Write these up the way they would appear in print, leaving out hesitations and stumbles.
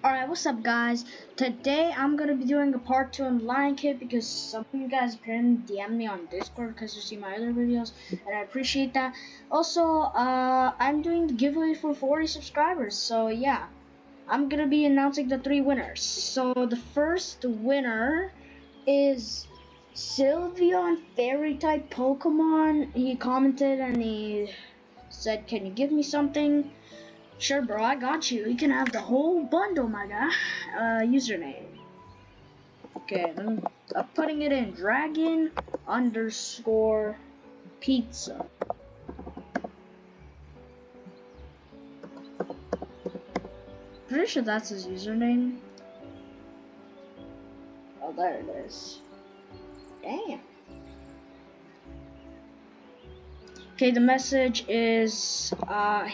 Alright, what's up guys? Today I'm gonna be doing a part 2 on Lion Kid because some of you guys apparently DM me on Discord because you see my other videos and I appreciate that. Also, I'm doing the giveaway for 40 subscribers, so yeah. I'm gonna be announcing the 3 winners. So the first winner is Sylveon Fairy type Pokemon. He commented and he said, "Can you give me something?" Sure, bro, I got you. You can have the whole bundle, my guy. Username. Okay, I'm putting it in. Dragon underscore pizza. Pretty sure that's his username. Oh, there it is. Damn. Okay, the message is I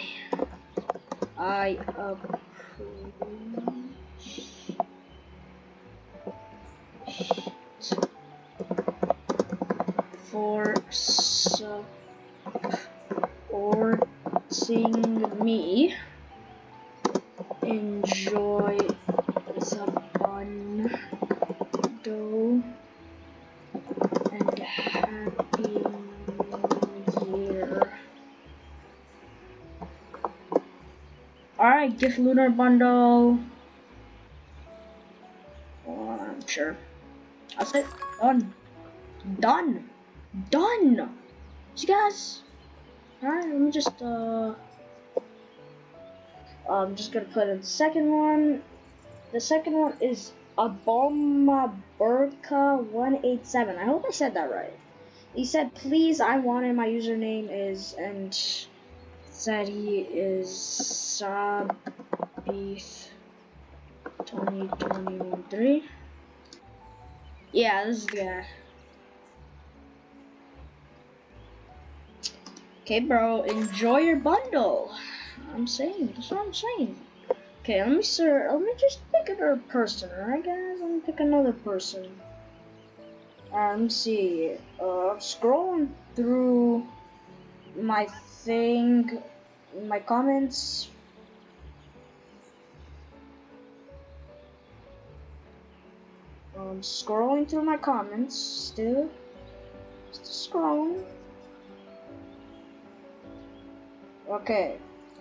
for supporting me. Enjoy the bundle and happy new year. Alright, gift lunar bundle. I'm sure. That's it. Done. Done. Done. You guys. Alright, let me just I'm just gonna put in the second one. The second one is Aboma Burka 187. I hope I said that right. He said, "Please, I wanted my username is," and said he is Sabith 2021-3. Yeah, this is the guy. Okay, bro, enjoy your bundle. That's what I'm saying. Okay, let me just pick another person, alright guys? Let me pick another person. Let me see. I'm scrolling through my thing, my comments. I'm scrolling through my comments, still scrolling. Okay,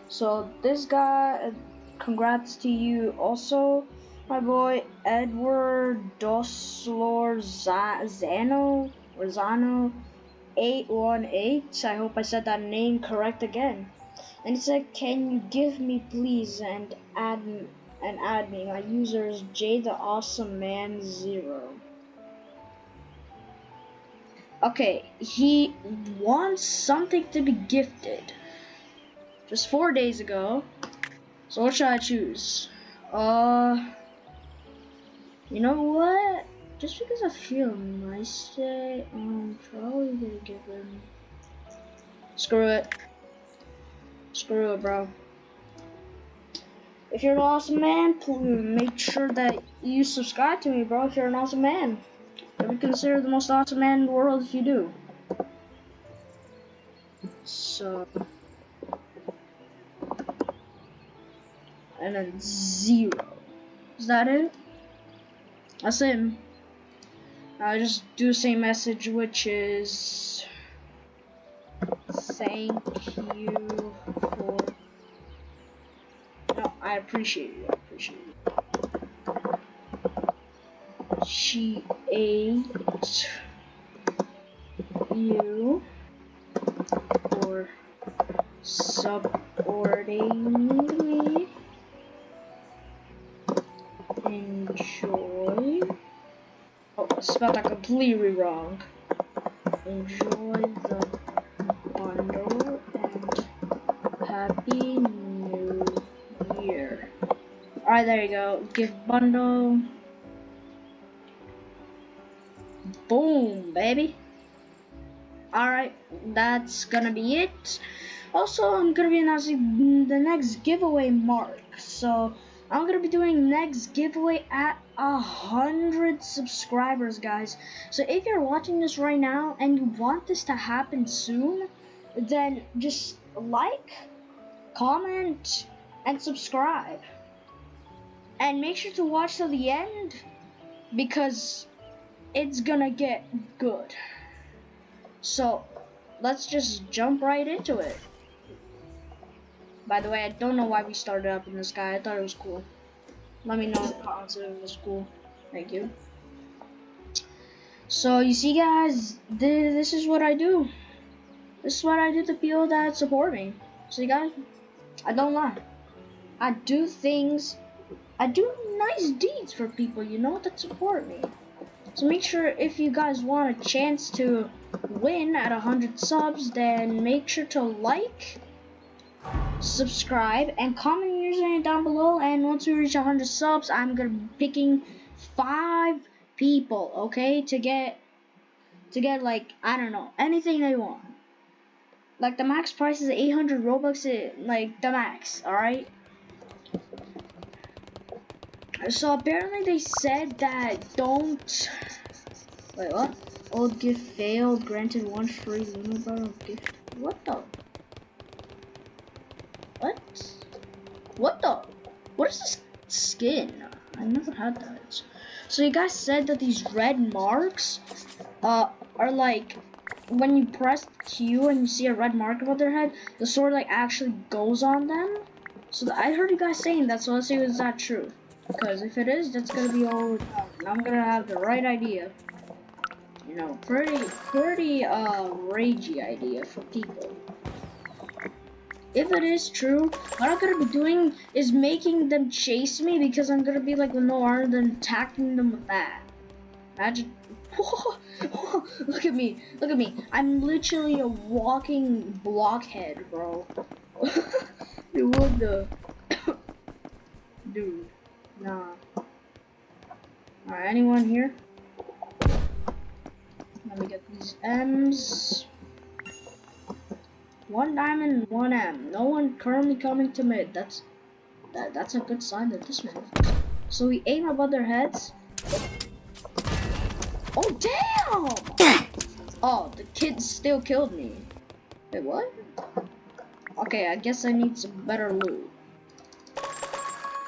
so this guy, congrats to you also, my boy Edward Zano 818. I hope I said that name correct again. And he said, "Can you give me please and add me? My user is J the Awesome Man 0." Okay, he wants something to be gifted. Just 4 days ago. So what should I choose? You know what? Just because I feel nice today, I'm probably gonna give him. Screw it. Screw it, bro. If you're an awesome man, please make sure that you subscribe to me, bro. If you're an awesome man, you'll be considered the most awesome man in the world if you do. So, and then 0. Is that it? That's him. I just do the same message, which is thank you for. No, I appreciate you. She ate you for supporting me. Enjoy. Oh, I spelled that completely wrong. Enjoy the bundle and happy new year. Alright, there you go. Gift bundle. Boom, baby. Alright, that's gonna be it. Also, I'm gonna be announcing the next giveaway mark. So, I'm gonna be doing next giveaway at 100 subscribers, guys. So, if you're watching this right now and you want this to happen soon, then just like, comment, and subscribe. And make sure to watch till the end because it's gonna get good. So let's just jump right into it. By the way, I don't know why we started up in the sky. I thought it was cool. Let me know in the comments if it was cool. Thank you. So you see, guys, this is what I do. This is what I do to people that support me. So you guys, I don't lie. I do things. I do nice deeds for people, you know, that support me. So make sure if you guys want a chance to win at 100 subs, then make sure to like, subscribe, and comment your username down below. And once we reach 100 subs, I'm gonna be picking 5 people, okay, to get like, I don't know, anything they want. Like the max price is 800 Robux, like the max, alright? So apparently they said that don't... Wait, what? Old gift failed, granted 1 free Luna bar of gift. What the? What? What the? What is this skin? I never had that. So you guys said that these red marks are like when you press Q and you see a red mark above their head, the sword like actually goes on them. So I heard you guys saying that, so let's see if that true. Because if it is, that's gonna be all and I'm gonna have the right idea. You know, pretty ragey idea for people. If it is true, what I'm gonna be doing is making them chase me because I'm gonna be like with no armor and attacking them with that. Imagine. Look at me. Look at me. I'm literally a walking blockhead, bro. Dude, what the? Dude, nah. Alright, anyone here? Let me get these M's. 1 diamond, 1 M. No one currently coming to mid. That's a good sign that this man. So we aim above their heads. Oh damn! Oh, the kid still killed me. Wait, what? Okay, I guess I need some better loot.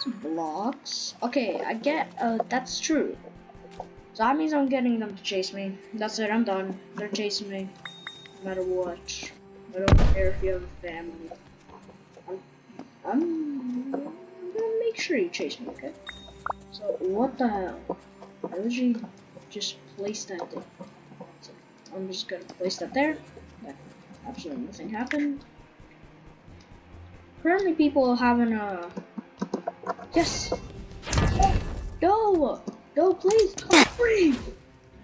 Some blocks. Okay, I get. That's true. So that means I'm getting them to chase me. That's it. I'm done. They're chasing me, no matter what. I don't care if you have a family. I'm gonna make sure you chase me, okay? So what the hell? I literally just placed that there. So I'm just gonna place that there. Yeah, absolutely nothing happened. Currently, people having a yes. No, no, please, come free.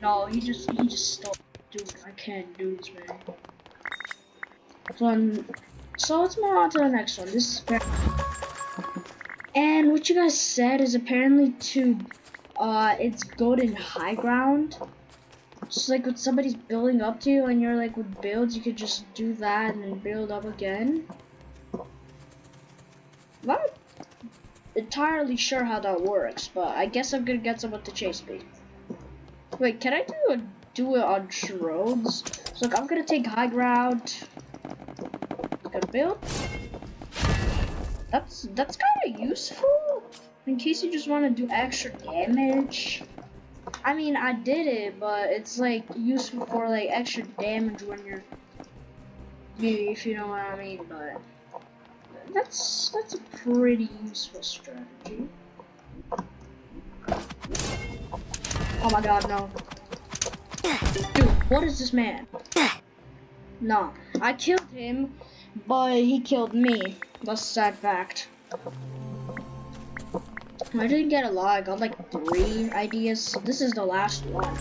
No, he just stole. Dude, I can't do this, man. So let's move on to the next one. This is fair. And what you guys said is apparently to it's good in high ground. Just like when somebody's building up to you and you're like with builds, you could just do that and then build up again. I'm not entirely sure how that works, but I guess I'm gonna get someone to chase me. Wait, can I do it on roads? So look, I'm gonna take high ground. Gonna build. That's kind of useful in case you just want to do extra damage. I mean, I did it, but it's like useful for like extra damage when you're, if you know what I mean. But that's a pretty useful strategy. Oh my God, no! Dude, what is this man? No, I killed him, but he killed me. That's a sad fact. I didn't get a lot. I got like 3 ideas. So this is the last one.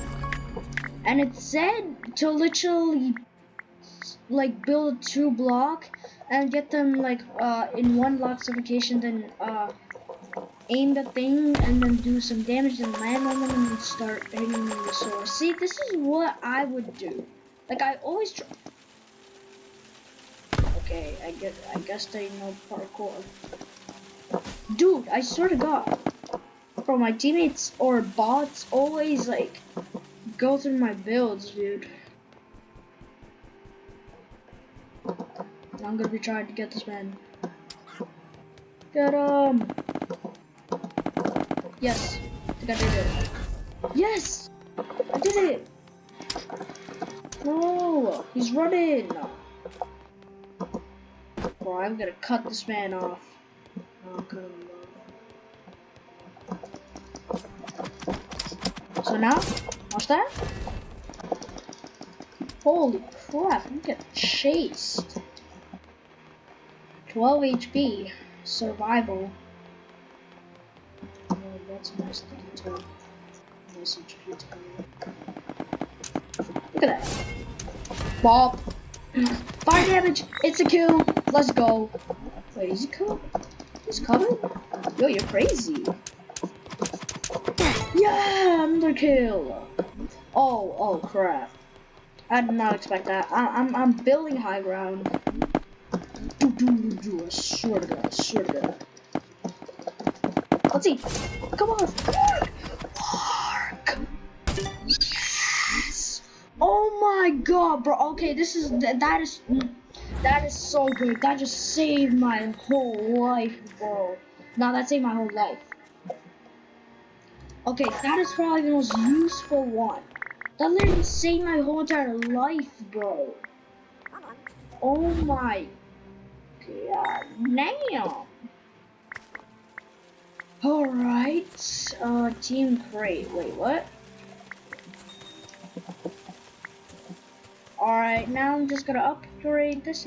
And it said to literally like build 2 block and get them like in 1 block suffocation, then aim the thing and then do some damage and land on them and then start hitting them with the sword. See, this is what I would do. Like I always try. Okay, I guess they know parkour. Dude, I swear to God, bro, my teammates or bots always like go through my builds, dude. I'm gonna be trying to get this man. Get him! Yes, I think I did it. Yes, I did it. No, he's running. Bro, I'm gonna cut this man off. Oh, cut him off. So now, watch that. Holy crap, I'm getting chased. 12 HP. Survival. Oh, that's a nice detail. Nice HP to come. Look at that. Bop. 5 damage. It's a kill. Let's go. Wait, is he coming? He's coming? Yo, you're crazy. Yeah, another kill. Oh crap. I did not expect that. I'm building high ground. I swear to God, I swear to God. Let's see. Come on. Work. Yes. Oh my God, bro. Okay, this is that is so good. That just saved my whole life, bro. Now that saved my whole life. Okay, that is probably the most useful one. That literally saved my whole entire life, bro. Oh my God, damn. Alright, team crate. Wait, what? Alright, now I'm just gonna upgrade this.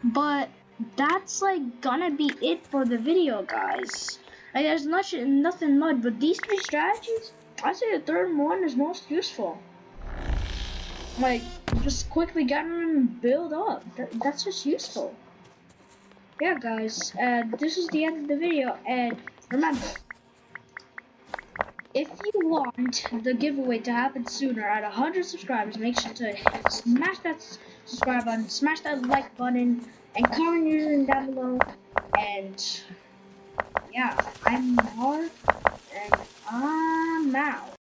But that's like gonna be it for the video, guys. Like, there's nothing much, but these 3 strategies, I'd say the third one is most useful. Like, just quickly get them and build up. That's just useful. Yeah, guys, this is the end of the video, and remember, if you want the giveaway to happen sooner at 100 subscribers, make sure to smash that subscribe button, smash that like button, and comment your username down below. And yeah, I'm Mark, and I'm out.